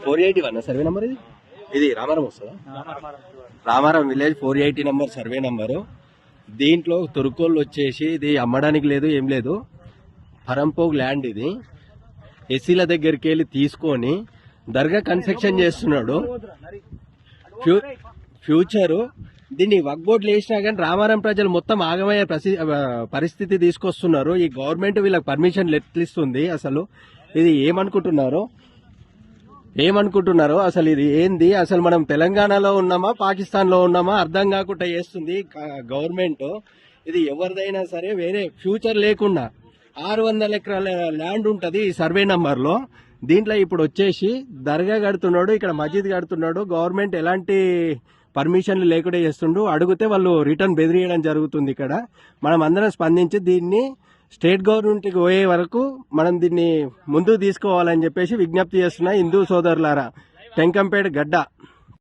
481 survey number ఇది రామారం వస్తుందా? Ramaram village 480 number survey number. దీంట్లో తురుకోళ్ళు వచ్చేసి ఇది అమ్మడానికి లేదు, ఏం లేదు. పరంపోగ్ ల్యాండ్ ఇది. ఎస్సీల దగ్గరికి వెళ్ళి తీసుకొని దర్గా కన్స్ట్రక్షన్ చేస్తున్నాడు. ఫ్యూచరు దీన్ని వక్ బోర్డులు వేసినా కానీ రామారం ప్రజలు మొత్తం ఆగమయ్యే పరిస్థితి తీసుకొస్తున్నారు. ఈ గవర్నమెంట్ వీళ్ళకి పర్మిషన్లు ఎట్లిస్తుంది? అసలు ఇది ఏమనుకుంటున్నారో అసలు ఇది ఏంది? అసలు మనం తెలంగాణలో ఉన్నామా పాకిస్తాన్ లో ఉన్నామా అర్థం కాకుండా చేస్తుంది గవర్నమెంట్. ఇది ఎవరిదైనా సరే వేరే ఫ్యూచర్ లేకుండా 600 ఎకరాల ల్యాండ్ ఉంటది ఈ సర్వే నంబర్ లో. దీంట్లో ఇప్పుడు వచ్చేసి దర్గా కడుతున్నాడు, ఇక్కడ మస్జిద్ కడుతున్నాడు. గవర్నమెంట్ ఎలాంటి పర్మిషన్లు లేకుండా చేస్తుండు. అడిగితే వాళ్ళు రిటర్న్ బెదిరియడం జరుగుతుంది. ఇక్కడ మనం అందరం స్పందించి దీన్ని స్టేట్ గవర్నమెంట్కి పోయే వరకు మనం దీన్ని ముందుకు తీసుకోవాలని చెప్పేసి విజ్ఞప్తి చేస్తున్నా హిందూ సోదరులారా. టెంకంపేట గడ్డ